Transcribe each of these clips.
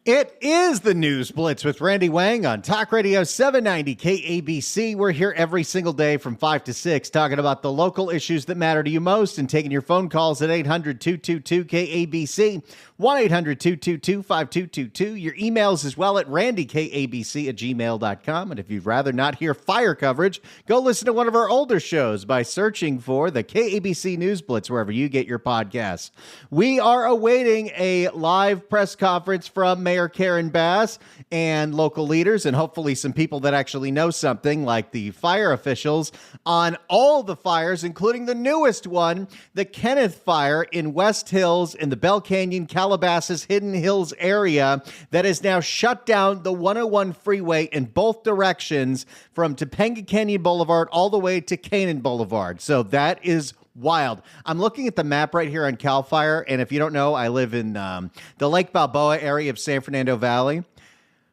It is the News Blitz with Randy Wang on Talk Radio 790 KABC. We're here every single day from 5 to 6 talking about the local issues that matter to you most and taking your phone calls at 800-222-KABC, 1-800-222-5222. Your emails as well at randykabc@gmail.com. And if you'd rather not hear fire coverage, go listen to one of our older shows by searching for the KABC News Blitz wherever you get your podcasts. We are awaiting a live press conference from Mayor Karen Bass and local leaders and hopefully some people that actually know something like the fire officials on all the fires, including the newest one, the Kenneth Fire in West Hills in the Bell Canyon, Calabasas, Hidden Hills area that has now shut down the 101 freeway in both directions from Topanga Canyon Boulevard all the way to Canaan Boulevard. So that is wild. I'm looking at the map right here on CAL FIRE, and if you don't know, I live in the Lake Balboa area of San Fernando Valley.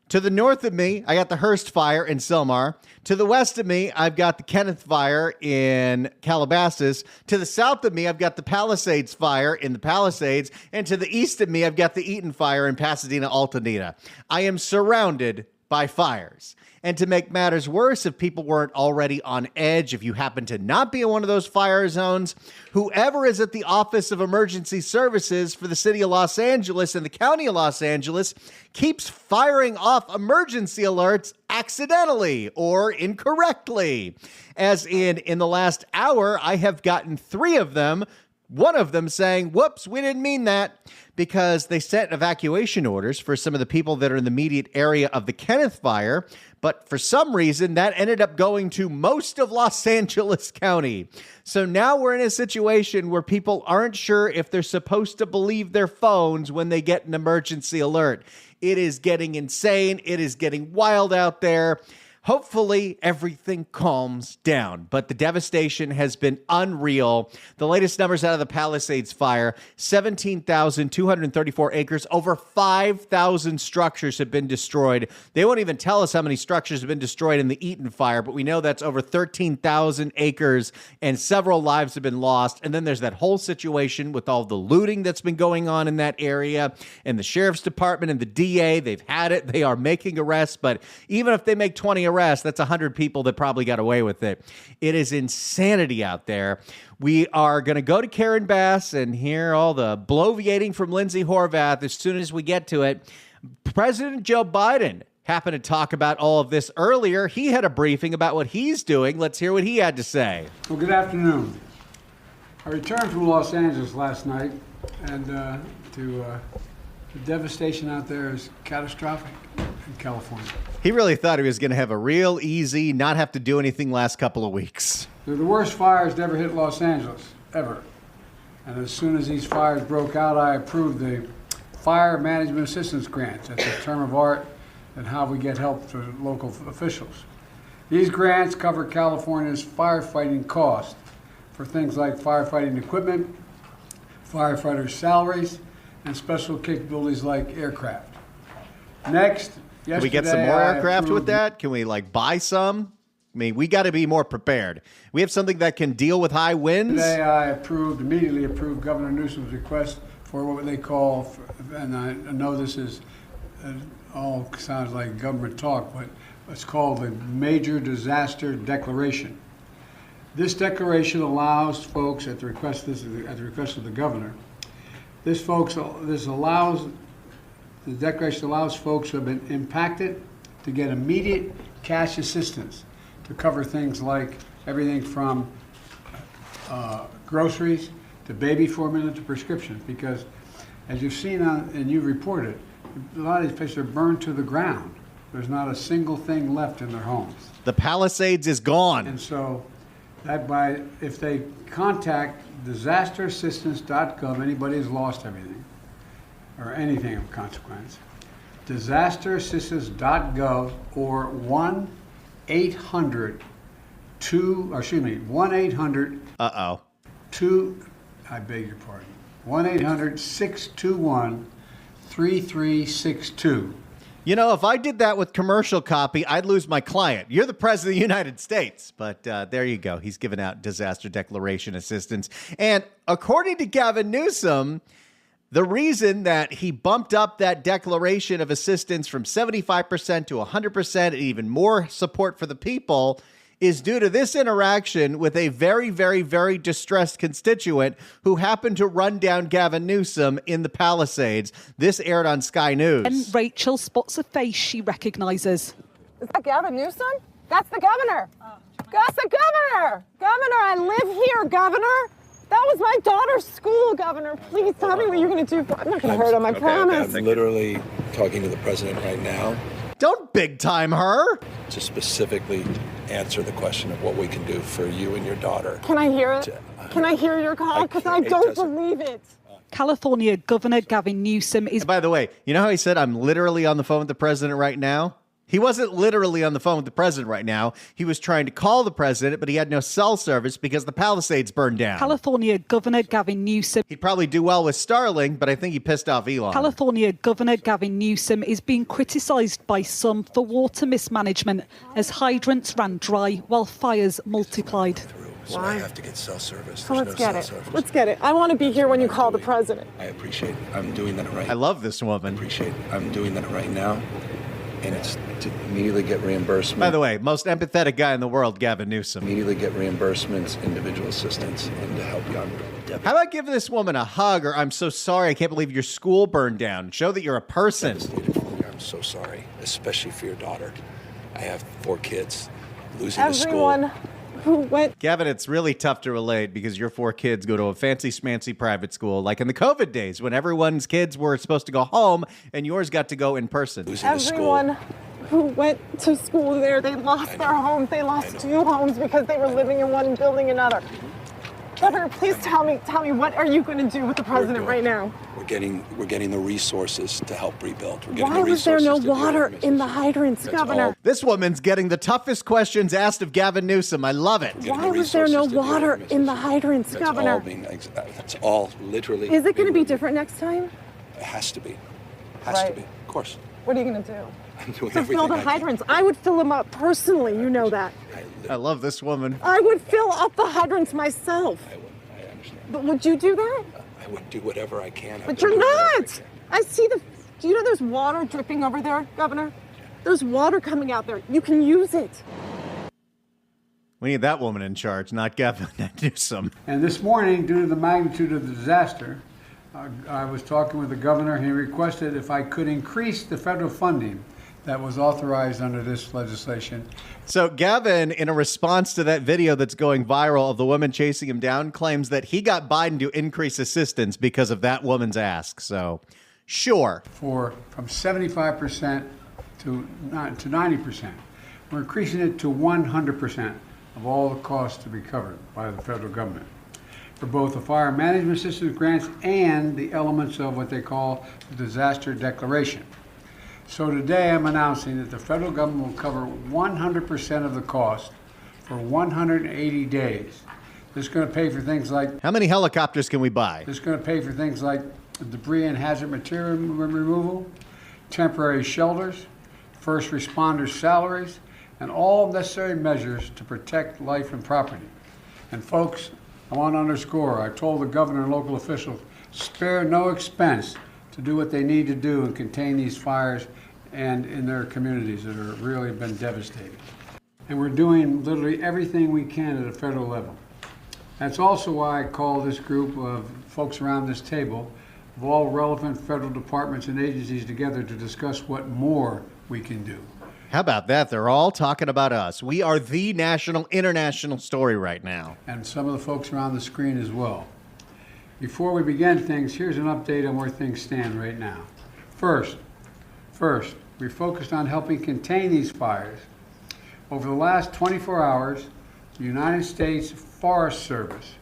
To the north of me, I got the Hearst Fire in Sylmar. To the west of me, I've got the Kenneth Fire in Calabasas. To the south of me, I've got the Palisades Fire in the Palisades. And to the east of me, I've got the Eaton Fire in Pasadena, Altamira. I am surrounded by fires. And to make matters worse, if people weren't already on edge, if you happen to not be in one of those fire zones, whoever is at the Office of Emergency Services for the city of Los Angeles and the county of Los Angeles keeps firing off emergency alerts accidentally or incorrectly. As in the last hour, I have gotten 3 of them. One of them saying, whoops, we didn't mean that, because they sent evacuation orders for some of the people that are in the immediate area of the Kenneth Fire. But for some reason, that ended up going to most of Los Angeles County. So now we're in a situation where people aren't sure if they're supposed to believe their phones when they get an emergency alert. It is getting insane. It is getting wild out there. Hopefully, everything calms down, but the devastation has been unreal. The latest numbers out of the Palisades Fire, 17,234 acres, over 5,000 structures have been destroyed. They won't even tell us how many structures have been destroyed in the Eaton Fire, but we know that's over 13,000 acres, and several lives have been lost. And then there's that whole situation with all the looting that's been going on in that area, and the Sheriff's Department and the DA, they've had it. They are making arrests, but even if they make 20 arrests, that's 100 people that probably got away with it. It is insanity out there. We are going to go to Karen Bass and hear all the bloviating from Lindsay Horvath as soon as we get to it. President Joe Biden happened to talk about all of this earlier. He had a briefing about what he's doing. Let's hear what he had to say. Well, good afternoon. I returned from Los Angeles last night, and the devastation out there is catastrophic in California. He really thought he was going to have a real easy, not have to do anything last couple of weeks. They're the worst fires to ever hit Los Angeles, ever. And as soon as these fires broke out, I approved the Fire Management Assistance Grants. That's a term of art and how we get help to local officials. These grants cover California's firefighting costs for things like firefighting equipment, firefighters' salaries, and special capabilities like aircraft. Next, can we get some more aircraft with that? Can we buy some? I mean, we got to be more prepared. We have something that can deal with high winds. Today I immediately approved Governor Newsom's request for what they call, and I know this is all sounds like government talk, but it's called the Major Disaster Declaration. This declaration allows folks, at the request of the governor, the declaration allows folks who have been impacted to get immediate cash assistance to cover things like everything from groceries to baby formula to prescriptions. Because as you've seen and you've reported, a lot of these places are burned to the ground. There's not a single thing left in their homes. The Palisades is gone. And so if they contact disasterassistance.gov, anybody who's lost everything, or anything of consequence, disasterassistance.gov or 1-800 I beg your pardon, 1-800-621-3362. You know, if I did that with commercial copy, I'd lose my client. You're the president of the United States. But there you go. He's giving out disaster declaration assistance. And according to Gavin Newsom, The reason that he bumped up that declaration of assistance from 75% to 100% and even more support for the people is due to this interaction with a very, very, very distressed constituent who happened to run down Gavin Newsom in the Palisades. This aired on Sky News. And Rachel spots a face she recognizes. Is that Gavin Newsom? That's the governor. That's the governor. Governor, I live here, governor. That was my daughter's school, governor. Please tell me what you're going to do. I'm not going to hurt him, I promise. I'm literally talking to the president right now. Don't big time her. To specifically answer the question of what we can do for you and your daughter. Can I hear it? Can I hear your call? Because I don't believe it. California Governor Gavin Newsom is... And by the way, you know how he said, I'm literally on the phone with the president right now? He wasn't literally on the phone with the president right now. He was trying to call the president, but he had no cell service because the Palisades burned down. California Governor Gavin Newsom. He'd probably do well with Starlink, but I think he pissed off Elon. California Governor Gavin Newsom is being criticised by some for water mismanagement as hydrants ran dry while fires multiplied. So I have to get cell service. So let's get it. Let's get it. I want to be here when you call the president. I appreciate it. I'm doing that right now. I love this woman. I appreciate it. I'm doing that right now. And it's to immediately get reimbursement. By the way, most empathetic guy in the world, Gavin Newsom. Immediately get reimbursements, individual assistance, and to help you on debit. How about give this woman a hug or I'm so sorry, I can't believe your school burned down. Show that you're a person. I'm so sorry, especially for your daughter. I have 4 kids. Losing Everyone the school. Who went... Gavin, it's really tough to relate because your 4 kids go to a fancy schmancy private school, like in the COVID days when everyone's kids were supposed to go home and yours got to go in person. Everyone who went to school there, they lost their homes. They lost 2 homes because they were living in one and building another. Governor, please tell me, what are you going to do with the president right now? We're getting the resources to help rebuild. Why was there no water in the hydrants, Governor? This woman's getting the toughest questions asked of Gavin Newsom. I love it. Why was there no water in the hydrants, Governor? That's all literally. Is it going to be different next time? It has to be. Has to be. Of course. What are you going to do? I'm doing to everything fill the hydrants. I would fill them up personally. You know that. I love this woman. I would fill up the hydrants myself. I understand. But would you do that? I would do whatever I can. But you're not. I see do you know there's water dripping over there, Governor? There's water coming out there. You can use it. We need that woman in charge, not Gavin Newsom. And this morning, due to the magnitude of the disaster, I was talking with the governor. He requested if I could increase the federal funding that was authorized under this legislation. So Gavin, in a response to that video that's going viral of the woman chasing him down, claims that he got Biden to increase assistance because of that woman's ask. So, sure. From 75% to 90%. We're increasing it to 100% of all the costs to be covered by the federal government for both the fire management assistance grants and the elements of what they call the disaster declaration. So today I'm announcing that the federal government will cover 100% of the cost for 180 days. This is going to pay for things like... How many helicopters can we buy? This is going to pay for things like debris and hazard material removal, temporary shelters, first responders' salaries, and all necessary measures to protect life and property. And folks, I want to underscore, I told the governor and local officials, spare no expense to do what they need to do and contain these fires and in their communities that have really been devastating. And we're doing literally everything we can at a federal level. That's also why I call this group of folks around this table of all relevant federal departments and agencies together to discuss what more we can do. How about that? They're all talking about us. We are the national, international story right now. And some of the folks around the screen as well. Before we begin things, here's an update on where things stand right now. First, we focused on helping contain these fires. Over the last 24 hours, the United States Forest Service,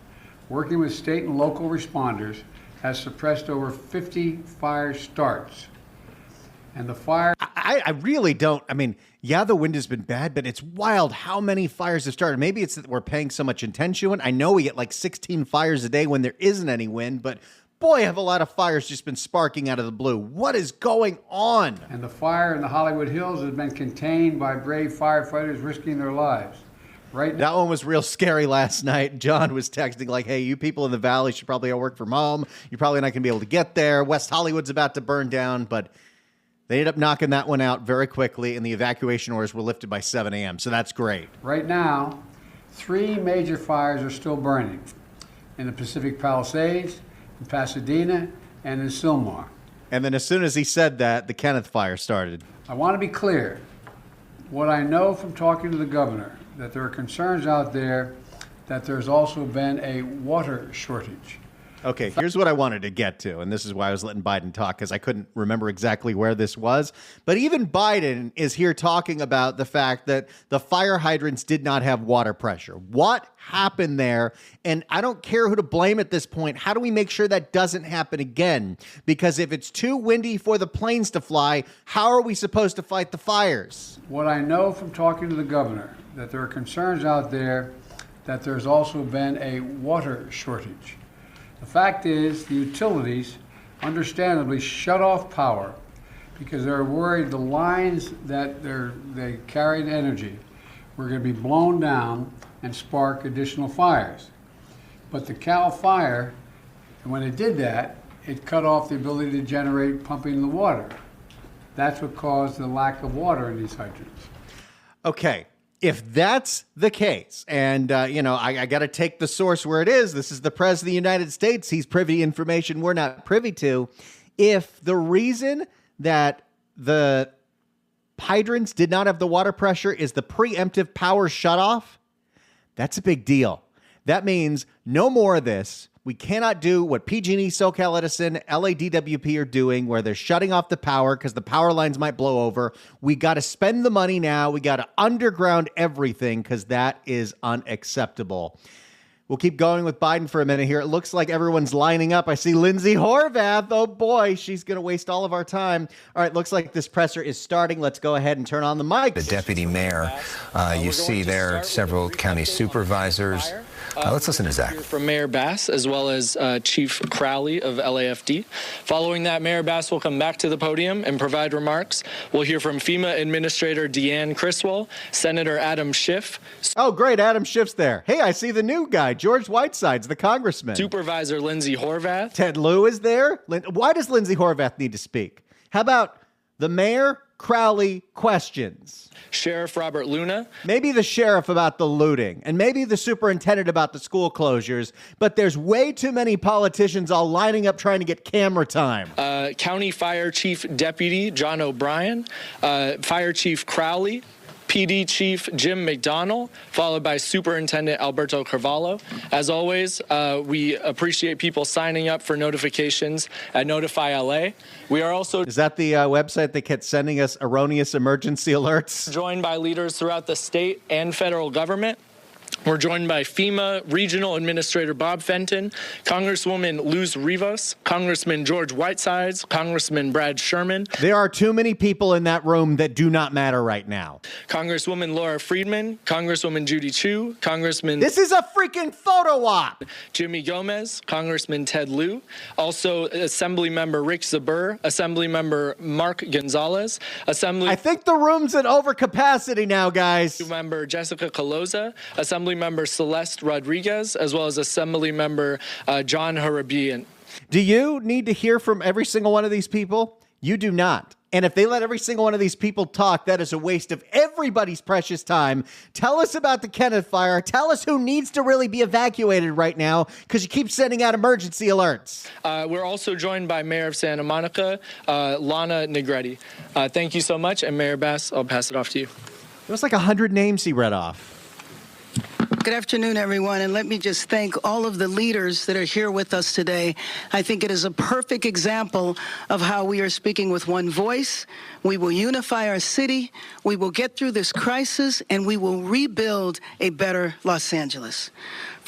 working with state and local responders, has suppressed over 50 fire starts. And the fire... I really don't... I mean, yeah, the wind has been bad, but it's wild how many fires have started. Maybe it's that we're paying so much attention to it. I know we get like 16 fires a day when there isn't any wind, but boy, have a lot of fires just been sparking out of the blue. What is going on? And the fire in the Hollywood Hills has been contained by brave firefighters risking their lives. Right now, That one was real scary last night. John was texting like, hey, you people in the Valley should probably all work from home. You're probably not going to be able to get there. West Hollywood's about to burn down, but they ended up knocking that one out very quickly, and the evacuation orders were lifted by 7 a.m., so that's great. right now, 3 major fires are still burning in the Pacific Palisades, in Pasadena, and in Sylmar. And then as soon as he said that, the Kenneth fire started. I want to be clear. What I know from talking to the governor, that there are concerns out there that there's also been a water shortage. Okay, here's what I wanted to get to, and this is why I was letting Biden talk, because I couldn't remember exactly where this was. But even Biden is here talking about the fact that the fire hydrants did not have water pressure. What happened there? And I don't care who to blame at this point. How do we make sure that doesn't happen again? Because if it's too windy for the planes to fly, how are we supposed to fight the fires? What I know from talking to the governor, that there are concerns out there that there's also been a water shortage. The fact is, the utilities understandably shut off power because they're worried the lines that they carried energy were going to be blown down and spark additional fires. But the Cal Fire, when it did that, it cut off the ability to generate pumping the water. That's what caused the lack of water in these hydrants. Okay. If that's the case, and, I got to take the source where it is. This is the President of the United States. He's privy to information we're not privy to. If the reason that the hydrants did not have the water pressure is the preemptive power shutoff, that's a big deal. That means no more of this. We cannot do what PG&E, SoCal Edison, LADWP are doing, where they're shutting off the power because the power lines might blow over. We got to spend the money now. We got to underground everything because that is unacceptable. We'll keep going with Biden for a minute here. It looks like everyone's lining up. I see Lindsay Horvath. Oh, boy, she's going to waste all of our time. All right, looks like this presser is starting. Let's go ahead and turn on the mic. The deputy mayor, you see there several county supervisors. Let's listen to Zach. From Mayor Bass, as well as Chief Crowley of LAFD. Following that, Mayor Bass will come back to the podium and provide remarks. We'll hear from FEMA Administrator Deanne Criswell, Senator Adam Schiff. Oh, great. Adam Schiff's there. Hey, I see the new guy, George Whiteside's the congressman. Supervisor Lindsay Horvath. Ted Lieu is there. Why does Lindsay Horvath need to speak? How about the mayor, Crowley, questions? Sheriff Robert Luna. Maybe the sheriff about the looting, and maybe the superintendent about the school closures, but there's way too many politicians all lining up trying to get camera time. County Fire Chief Deputy John O'Brien. Fire Chief Crowley. PD Chief Jim McDonnell, followed by Superintendent Alberto Carvalho. As always, we appreciate people signing up for notifications at Notify LA. We are also Is that the website that kept sending us erroneous emergency alerts? joined by leaders throughout the state and federal government. We're joined by FEMA Regional Administrator Bob Fenton, Congresswoman Luz Rivas, Congressman George Whitesides, Congressman Brad Sherman. There are too many people in that room that do not matter right now. Congresswoman Laura Friedman, Congresswoman Judy Chu, Congressman This is a freaking photo op. Jimmy Gomez, Congressman Ted Lieu, also Assemblymember Rick Zabur, Assemblymember Mark Gonzalez, I think the room's at overcapacity now, guys. Member Jessica Caloza, Assemblymember Celeste Rodriguez, as well as Assemblymember John Harabian. Do you need to hear from every single one of these people? You do not. And if they let every single one of these people talk, that is a waste of everybody's precious time. Tell us about the Kenneth fire. Tell us who needs to really be evacuated right now, because you keep sending out emergency alerts. We're also joined by Mayor of Santa Monica, Lana Negretti. Thank you so much. And Mayor Bass, I'll pass it off to you. It was like 100 names he read off. Good afternoon, everyone, and let me just thank all of the leaders that are here with us today. I think it is a perfect example of how we are speaking with one voice. We will unify our city, we will get through this crisis, and we will rebuild a better Los Angeles.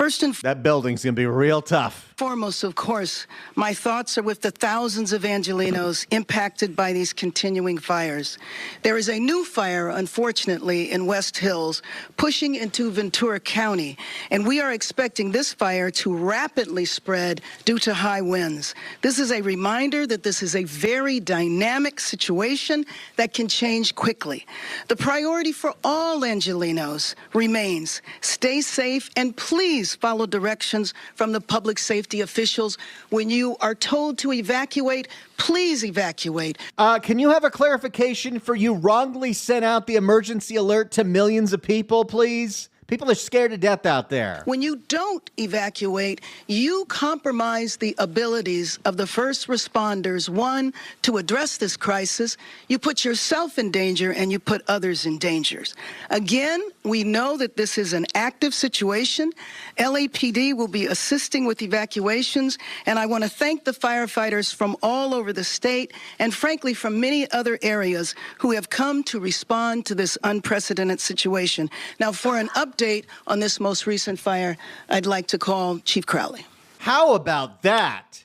First and That building's going to be real tough. foremost, of course, my thoughts are with the thousands of Angelenos impacted by these continuing fires. There is a new fire, unfortunately, in West Hills, pushing into Ventura County, and we are expecting this fire to rapidly spread due to high winds. This is a reminder that this is a very dynamic situation that can change quickly. The priority for all Angelenos remains stay safe and please follow directions from the public safety officials. When you are told to evacuate, please evacuate. Can you have a clarification for you wrongly sent out the emergency alert to millions of people, please? People are scared to death out there. When you don't evacuate, you compromise the abilities of the first responders, one, to address this crisis. You put yourself in danger and you put others in danger. Again, we know that this is an active situation. LAPD will be assisting with evacuations, and I want to thank the firefighters from all over the state and, frankly, from many other areas who have come to respond to this unprecedented situation. Now, for an update on this most recent fire, I'd like to call Chief Crowley. How about that?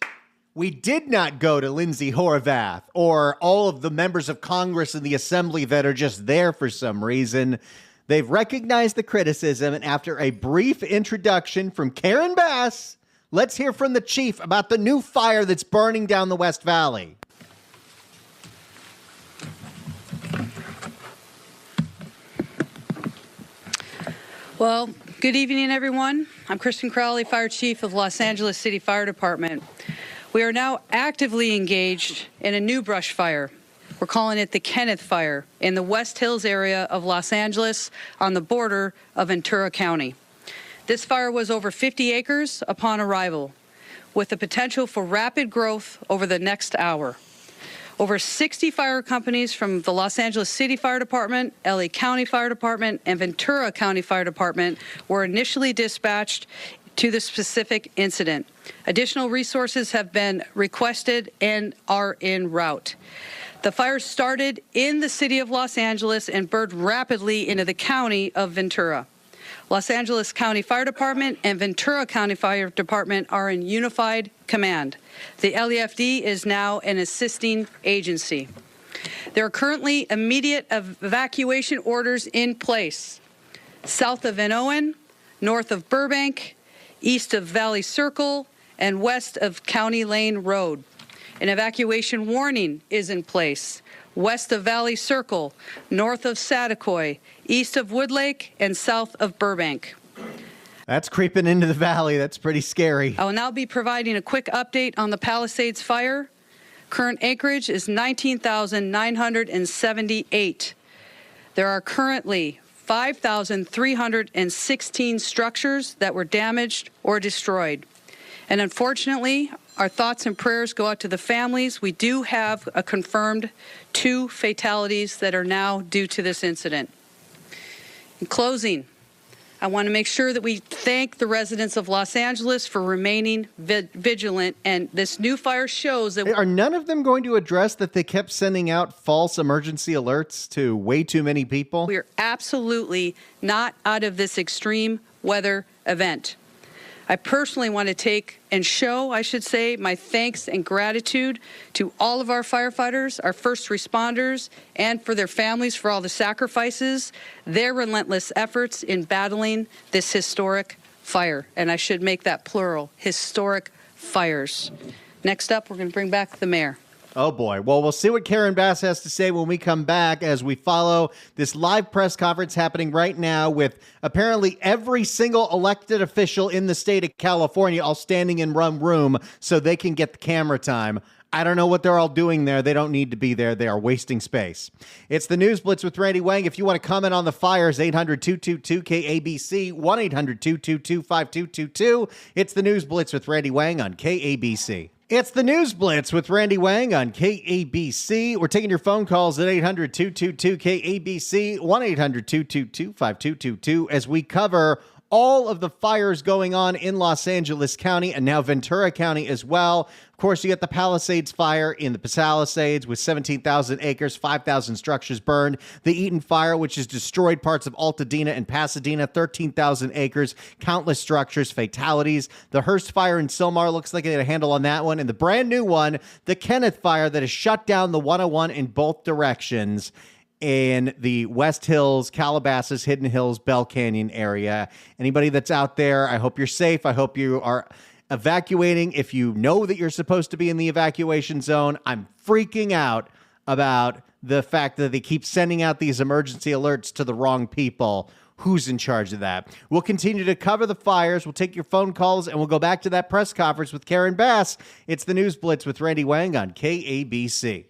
We did not go to Lindsay Horvath or all of the members of Congress and the Assembly that are just there for some reason. They've recognized the criticism, and after a brief introduction from Karen Bass, let's hear from the chief about the new fire that's burning down the West Valley. Well, good evening, everyone. I'm Kristen Crowley, Fire Chief of Los Angeles City Fire Department. We are now actively engaged in a new brush fire. We're calling it the Kenneth Fire in the West Hills area of Los Angeles on the border of Ventura County. This fire was over 50 acres upon arrival, with the potential for rapid growth over the next hour. Over 60 fire companies from the Los Angeles City Fire Department, LA County Fire Department, and Ventura County Fire Department were initially dispatched to the specific incident. Additional resources have been requested and are en route. The fire started in the city of Los Angeles and burned rapidly into the county of Ventura. Los Angeles County Fire Department and Ventura County Fire Department are in unified command. The LAFD is now an assisting agency. There are currently immediate evacuation orders in place south of Van Owen, north of Burbank, east of Valley Circle, and west of County Lane Road. An evacuation warning is in place west of Valley Circle, north of Saticoy, east of Woodlake, and south of Burbank. That's creeping into the valley. That's pretty scary. I will now be providing a quick update on the Palisades fire. Current acreage is 19,978. There are currently 5,316 structures that were damaged or destroyed. And unfortunately, our thoughts and prayers go out to the families. We do have a confirmed 2 fatalities that are now due to this incident. In closing, I want to make sure that we thank the residents of Los Angeles for remaining vigilant, and this new fire shows that... Are none of them going to address that they kept sending out false emergency alerts to way too many people? We are absolutely not out of this extreme weather event. I personally want to take and show, I should say, my thanks and gratitude to all of our firefighters, our first responders, and for their families for all the sacrifices, their relentless efforts in battling this historic fire. And I should make that plural, historic fires. Next up, we're going to bring back the mayor. Oh, boy. Well, we'll see what Karen Bass has to say when we come back as we follow this live press conference happening right now with apparently every single elected official in the state of California all standing in one room so they can get the camera time. I don't know what they're all doing there. They don't need to be there. They are wasting space. It's the News Blitz with Randy Wang. If you want to comment on the fires, 800-222-KABC, 1-800-222-5222. It's the News Blitz with Randy Wang on KABC. It's the News Blitz with Randy Wang on KABC. We're taking your phone calls at 800-222-KABC, 1-800-222-5222 as we cover all of the fires going on in Los Angeles County and now Ventura County as well. Of course, you get the Palisades fire in the Palisades with 17,000 acres, 5,000 structures burned. The Eaton fire, which has destroyed parts of Altadena and Pasadena, 13,000 acres, countless structures, fatalities. The Hearst fire in Sylmar looks like they had a handle on that one. And the brand new one, the Kenneth fire that has shut down the 101 in both directions in the West Hills, Calabasas, Hidden Hills, Bell Canyon area. Anybody that's out there, I hope you're safe. I hope you are evacuating if you know that you're supposed to be in the evacuation zone. I'm freaking out about the fact that they keep sending out these emergency alerts to the wrong people. Who's in charge of that? We'll continue to cover the fires. We'll take your phone calls, and we'll go back to that press conference with Karen Bass. It's the News Blitz with Randy Wang on KABC.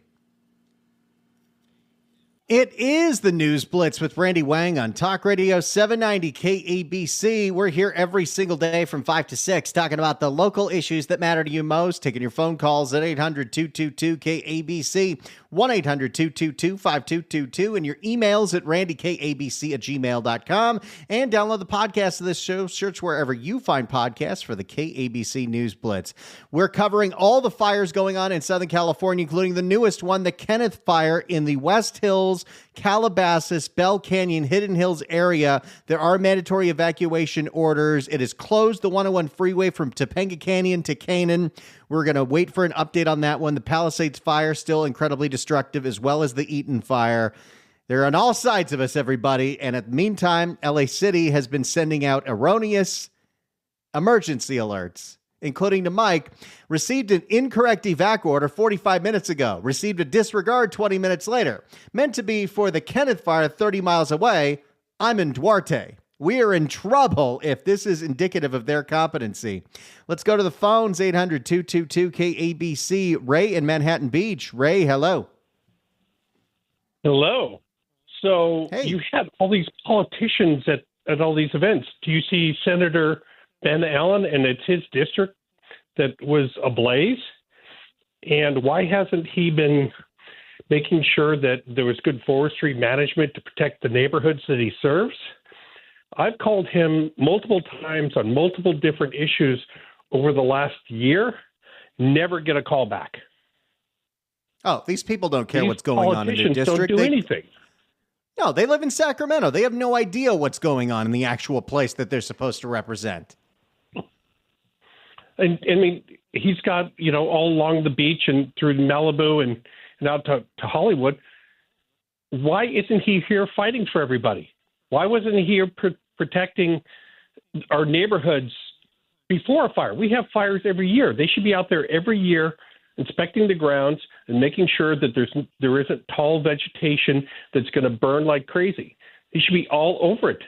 It is the News Blitz with Randy Wang on Talk Radio 790 KABC. We're here every single day from 5 to 6 talking about the local issues that matter to you most, taking your phone calls at 800-222-KABC, 1-800-222-5222, and your emails at randykabc@gmail.com, and download the podcast of this show. Search wherever you find podcasts for the KABC News Blitz. We're covering all the fires going on in Southern California, including the newest one, the Kenneth fire in the West Hills, Calabasas, Bell Canyon, Hidden Hills area. There are mandatory evacuation orders. It has closed the 101 freeway from Topanga Canyon to Canaan. We're going to wait for an update on that one. The Palisades fire, still incredibly destructive, as well as the Eaton fire. They're on all sides of us, everybody. And at the meantime, LA City has been sending out erroneous emergency alerts, including to Mike. Received an incorrect evac order 45 minutes ago. Received a disregard 20 minutes later. Meant to be for the Kenneth fire 30 miles away. I'm in Duarte. We are in trouble if this is indicative of their competency. Let's go to the phones, 800-222-KABC. Ray in Manhattan Beach. Ray, hello. Hello. So Hey. You have all these politicians at all these events. Do you see Senator Ben Allen, and it's his district that was ablaze? And why hasn't he been making sure that there was good forestry management to protect the neighborhoods that he serves? I've called him multiple times on multiple different issues over the last year, never get a call back. Oh, these people don't care These what's going on in their politicians district. don't do anything. No, they live in Sacramento. They have no idea what's going on in the actual place that they're supposed to represent. And I mean, he's got, all along the beach and through Malibu and out to Hollywood. Why isn't he here fighting for everybody? Why wasn't he here protecting our neighborhoods before a fire? We have fires every year. They should be out there every year inspecting the grounds and making sure that there isn't tall vegetation that's going to burn like crazy. He should be all over it.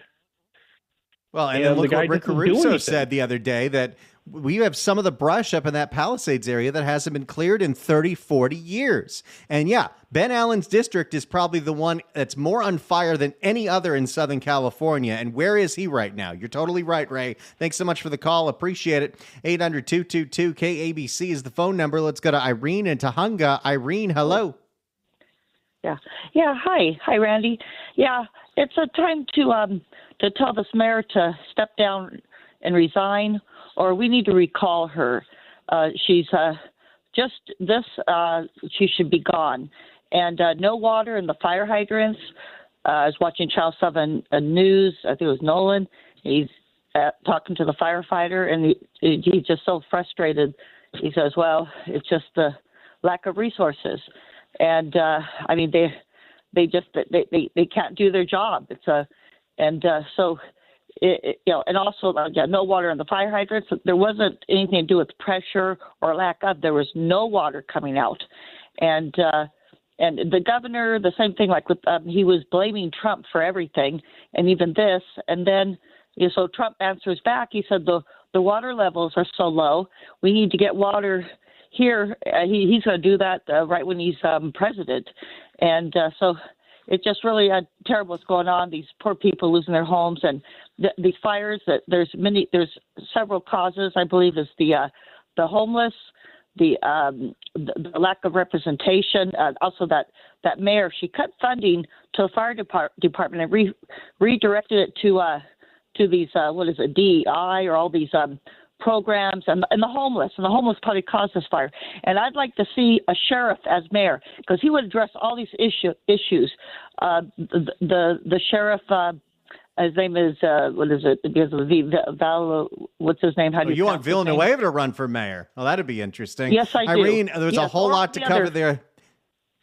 Well, and then look what Rick doesn't do Caruso anything. said the other day, that we have some of the brush up in that Palisades area that hasn't been cleared in 30, 40 years. And yeah, Ben Allen's district is probably the one that's more on fire than any other in Southern California. And where is he right now? You're totally right, Ray. Thanks so much for the call. Appreciate it. 800-222-KABC is the phone number. Let's go to Irene in Tahunga. Irene, hello. Yeah. Hi, Randy. Yeah, it's a time to tell this mayor to step down and resign, or we need to recall her. She's she should be gone. And no water in the fire hydrants. I was watching Channel 7 News. I think it was Nolan. He's talking to the firefighter, and he's just so frustrated. He says, "Well, it's just the lack of resources." And I mean, they can't do their job. And also no water in the fire hydrants. There wasn't anything to do with pressure or lack of. There was no water coming out, and the governor, the same thing. Like with he was blaming Trump for everything, and even this. And then so Trump answers back. He said the water levels are so low. We need to get water here. He's going to do that right when he's president, and so. It's just really terrible what's going on. These poor people losing their homes, and these fires. That there's several causes. I believe is the homeless, the lack of representation. Also, that mayor, she cut funding to the fire department and redirected it to through these, DEI or all these programs and the homeless. And the homeless probably caused this fire. And I'd like to see a sheriff as mayor because he would address all these issues. The sheriff, his name is, what's his name? How do you want Villanueva to run for mayor? Well, that'd be interesting. Yes, I do. Irene, there's a whole lot to cover there.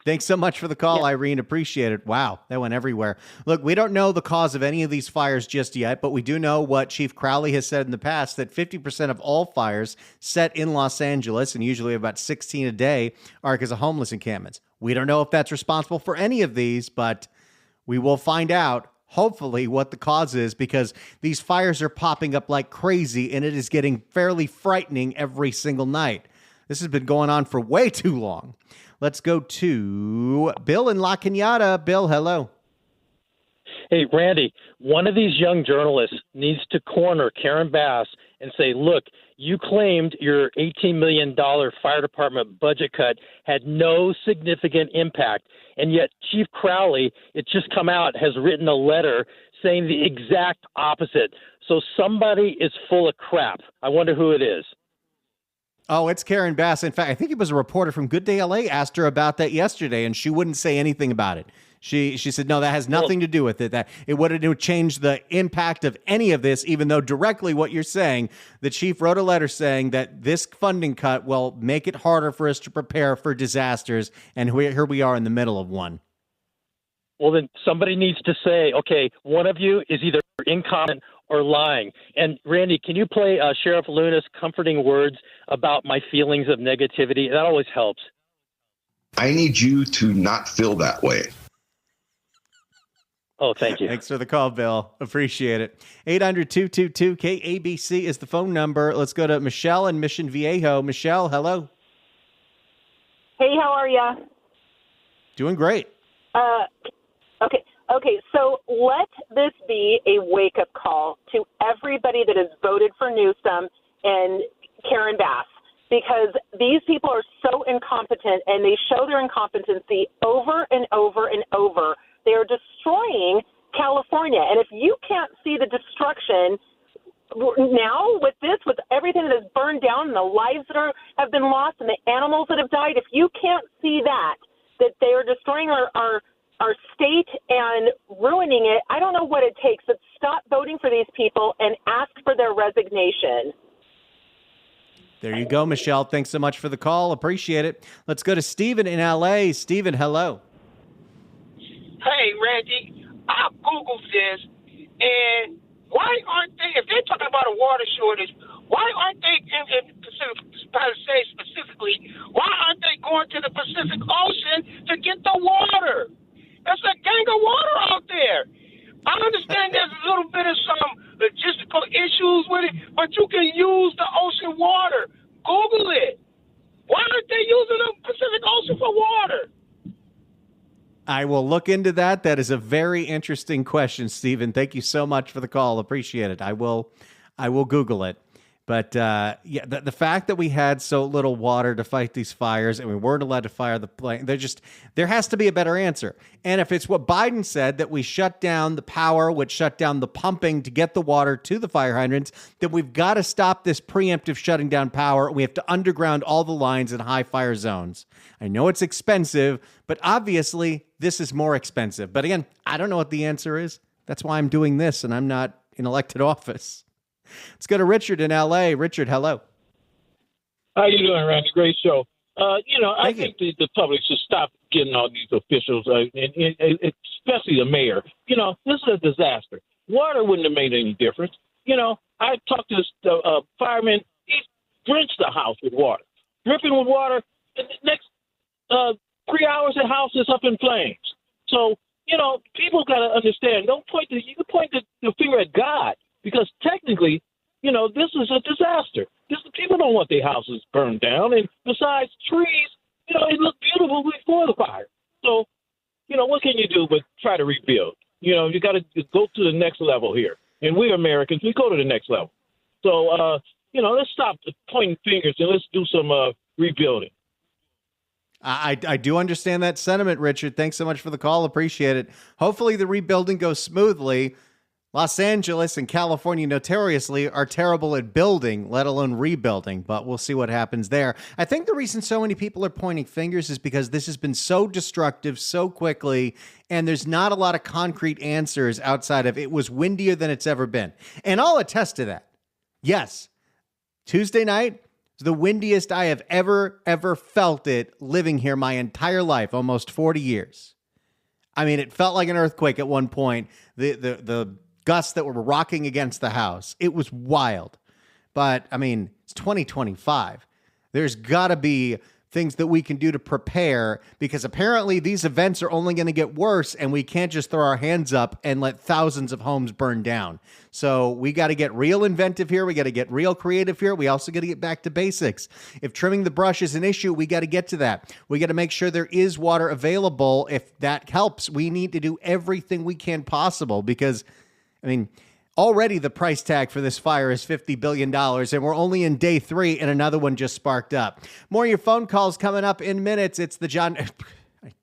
Thanks so much for the call, Irene. Appreciate it. Wow, that went everywhere. Look, we don't know the cause of any of these fires just yet, but we do know what Chief Crowley has said in the past, that 50% of all fires set in Los Angeles, and usually about 16 a day, are because of homeless encampments. We don't know if that's responsible for any of these, but we will find out, hopefully, what the cause is, because these fires are popping up like crazy, and it is getting fairly frightening every single night. This has been going on for way too long. Let's go to Bill in La Cañada. Bill, hello. Hey, Randy, one of these young journalists needs to corner Karen Bass and say, look, you claimed your $18 million fire department budget cut had no significant impact. And yet Chief Crowley, it's just come out, has written a letter saying the exact opposite. So somebody is full of crap. I wonder who it is. Oh, it's Karen Bass. In fact, I think it was a reporter from Good Day LA asked her about that yesterday, and she wouldn't say anything about it. She said, no, that has nothing to do with it, that it wouldn't change the impact of any of this, even though directly what you're saying, the chief wrote a letter saying that this funding cut will make it harder for us to prepare for disasters, and here we are in the middle of one. Well, then somebody needs to say, okay, one of you is either incompetent or lying. And Randy, can you play Sheriff Luna's comforting words about my feelings of negativity? That always helps. I need you to not feel that way. Oh, thank you. Thanks for the call, Bill. Appreciate it. 800-222-KABC is the phone number. Let's go to Michelle in Mission Viejo. Michelle, hello. Hey, how are you? Doing great. Okay, so let this be a wake-up call to everybody that has voted for Newsom and Karen Bass, because these people are so incompetent, and they show their incompetency over and over and over. They are destroying California, and if you can't see the destruction now with this, with everything that is burned down and the lives that have been lost and the animals that have died, if you can't see that they are destroying our state and ruining it, I don't know what it takes, but stop voting for these people and ask for their resignation. There you go, Michelle. Thanks so much for the call. Appreciate it. Let's go to Stephen in LA. Stephen, hello. Hey, Randy, I Googled this, and why aren't they, if they're talking about a water shortage, why aren't they, in Pacific specifically, why aren't they going to the Pacific Ocean to get the water? There's a gang of water out there. I understand there's a little bit of some logistical issues with it, but you can use the ocean water. Google it. Why aren't they using the Pacific Ocean for water? I will look into that. That is a very interesting question, Stephen. Thank you so much for the call. Appreciate it. I will Google it. But the fact that we had so little water to fight these fires and we weren't allowed to fire the plane, there has to be a better answer. And if it's what Biden said, that we shut down the power, which shut down the pumping to get the water to the fire hydrants, then we've got to stop this preemptive shutting down power. We have to underground all the lines in high fire zones. I know it's expensive, but obviously this is more expensive. But again, I don't know what the answer is. That's why I'm doing this and I'm not in elected office. Let's go to Richard in L.A. Richard, hello. How you doing, Randy? Great show. I think the public should stop getting all these officials, and especially the mayor. This is a disaster. Water wouldn't have made any difference. I talked to this fireman. He drenched the house with water, dripping with water. And the next 3 hours, the house is up in flames. So, people got to understand. You can point the finger at God. Because technically, this is a disaster. People don't want their houses burned down. And besides trees, it looked beautiful before the fire. So, what can you do but try to rebuild? You got to go to the next level here. And we're Americans. We go to the next level. So, let's stop pointing fingers and let's do some rebuilding. I do understand that sentiment, Richard. Thanks so much for the call. Appreciate it. Hopefully the rebuilding goes smoothly. Los Angeles and California notoriously are terrible at building, let alone rebuilding, but we'll see what happens there. I think the reason so many people are pointing fingers is because this has been so destructive so quickly, and there's not a lot of concrete answers outside of it was windier than it's ever been. And I'll attest to that. Yes, Tuesday night was the windiest I have ever felt it living here my entire life, almost 40 years. I mean, it felt like an earthquake at one point. The gusts that were rocking against the house. It was wild. But, I mean, it's 2025. There's got to be things that we can do to prepare, because apparently these events are only going to get worse, and we can't just throw our hands up and let thousands of homes burn down. So we got to get real inventive here. We got to get real creative here. We also got to get back to basics. If trimming the brush is an issue, we got to get to that. We got to make sure there is water available. If that helps, we need to do everything we can possible, because I mean, already the price tag for this fire is $50 billion, and we're only in day 3, and another one just sparked up. More of your phone calls coming up in minutes. It's the John... I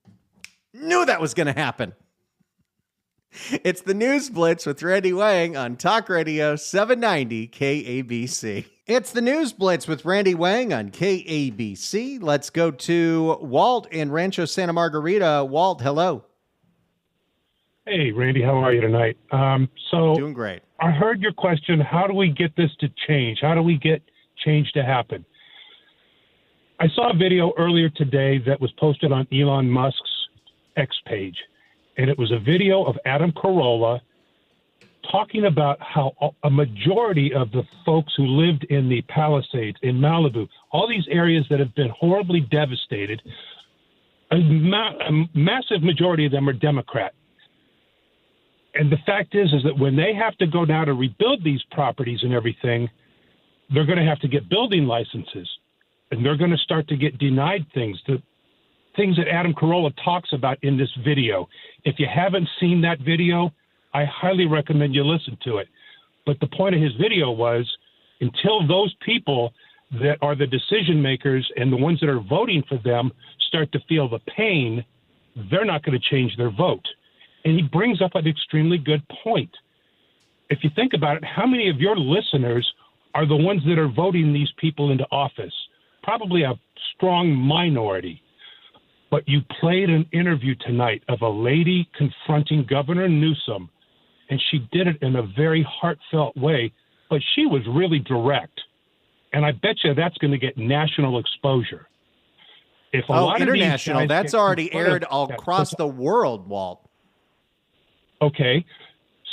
knew that was going to happen. It's the News Blitz with Randy Wang on Talk Radio 790 KABC. It's the News Blitz with Randy Wang on KABC. Let's go to Walt in Rancho Santa Margarita. Walt, hello. Hey, Randy, how are you tonight? Doing great. I heard your question. How do we get this to change? How do we get change to happen? I saw a video earlier today that was posted on Elon Musk's X page, and it was a video of Adam Carolla talking about how a majority of the folks who lived in the Palisades, in Malibu, all these areas that have been horribly devastated, a massive majority of them are Democrat. And the fact is that when they have to go now to rebuild these properties and everything, they're going to have to get building licenses, and they're going to start to get denied things, the things that Adam Carolla talks about in this video. If you haven't seen that video, I highly recommend you listen to it. But the point of his video was, until those people that are the decision makers and the ones that are voting for them start to feel the pain, they're not going to change their vote. And he brings up an extremely good point. If you think about it, how many of your listeners are the ones that are voting these people into office? Probably a strong minority. But you played an interview tonight of a lady confronting Governor Newsom, and she did it in a very heartfelt way, but she was really direct. And I bet you that's going to get national exposure. If a lot international, of these guys that's already aired all across the world, Walt. Okay,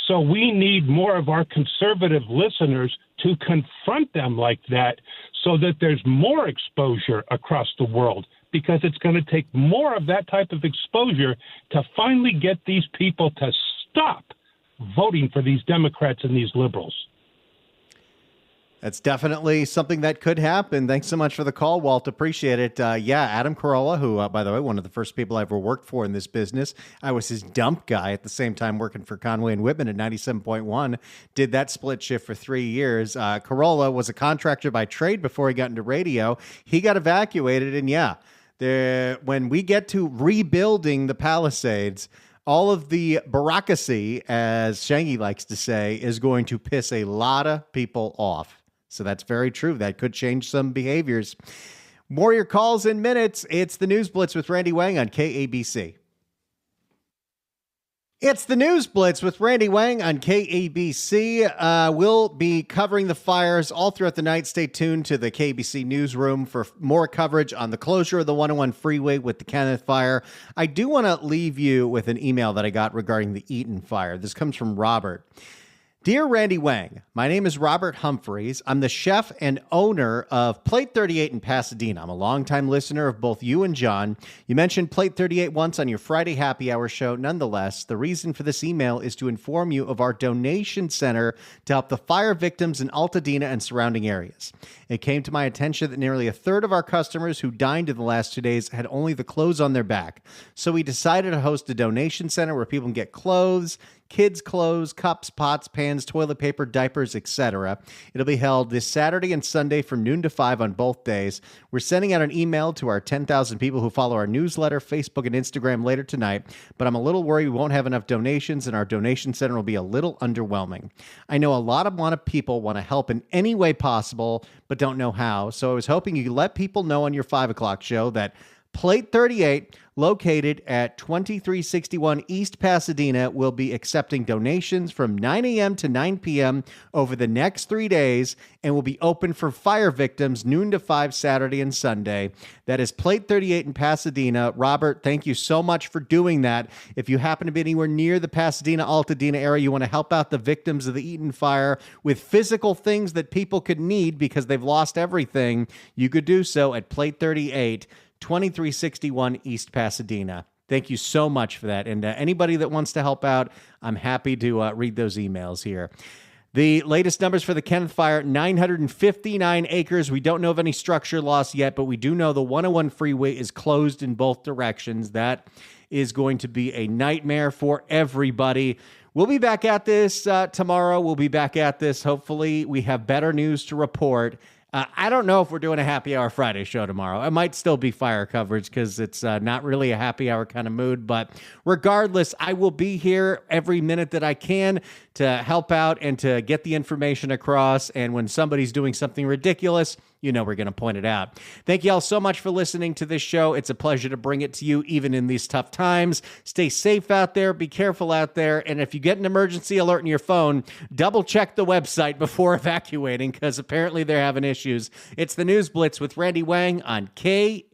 so we need more of our conservative listeners to confront them like that so that there's more exposure across the world, because it's going to take more of that type of exposure to finally get these people to stop voting for these Democrats and these liberals. That's definitely something that could happen. Thanks so much for the call, Walt. Appreciate it. Yeah, Adam Carolla, who, by the way, one of the first people I ever worked for in this business. I was his dump guy at the same time working for Conway and Whitman at 97.1. Did that split shift for 3 years. Carolla was a contractor by trade before he got into radio. He got evacuated, and yeah, when we get to rebuilding the Palisades, all of the bureaucracy, as Shangy likes to say, is going to piss a lot of people off. So that's very true. That could change some behaviors. More of your calls in minutes. It's the News Blitz with Randy Wang on KABC. It's the News Blitz with Randy Wang on KABC. We'll be covering the fires all throughout the night. Stay tuned to the KABC newsroom for more coverage on the closure of the 101 freeway with the Kenneth fire. I do want to leave you with an email that I got regarding the Eaton fire. This comes from Robert. Dear Randy Wang, my name is Robert Humphreys. I'm the chef and owner of Plate 38 in Pasadena. I'm a longtime listener of both you and John. You mentioned Plate 38 once on your Friday happy hour show. Nonetheless, the reason for this email is to inform you of our donation center to help the fire victims in Altadena and surrounding areas. It came to my attention that nearly a third of our customers who dined in the last 2 days had only the clothes on their back. So we decided to host a donation center where people can get clothes, kids' clothes, cups, pots, pans, toilet paper, diapers, etc. It'll be held this Saturday and Sunday from noon to 5 on both days. We're sending out an email to our 10,000 people who follow our newsletter, Facebook, and Instagram later tonight, but I'm a little worried we won't have enough donations and our donation center will be a little underwhelming. I know a lot of people want to help in any way possible, but don't know how. So I was hoping you could let people know on your 5 o'clock show that Plate 38, located at 2361 East Pasadena, will be accepting donations from 9 a.m. to 9 p.m. over the next 3 days and will be open for fire victims noon to 5 Saturday and Sunday. That is Plate 38 in Pasadena. Robert, thank you so much for doing that. If you happen to be anywhere near the Pasadena, Altadena area, you want to help out the victims of the Eaton fire with physical things that people could need because they've lost everything, you could do so at Plate 38, 2361 East Pasadena. Thank you so much for that. And anybody that wants to help out, I'm happy to read those emails here. The latest numbers for the Kenneth Fire, 959 acres. We don't know of any structure loss yet, but we do know the 101 freeway is closed in both directions. That is going to be a nightmare for everybody. We'll be back at this tomorrow. We'll be back at this. Hopefully, we have better news to report. I don't know if we're doing a happy hour Friday show tomorrow. It might still be fire coverage because it's not really a happy hour kind of mood. But regardless, I will be here every minute that I can to help out and to get the information across. And when somebody's doing something ridiculous, you know we're going to point it out. Thank you all so much for listening to this show. It's a pleasure to bring it to you even in these tough times. Stay safe out there. Be careful out there. And if you get an emergency alert in your phone, double check the website before evacuating because apparently they're having issues. It's the News Blitz with Randy Wang on KABC.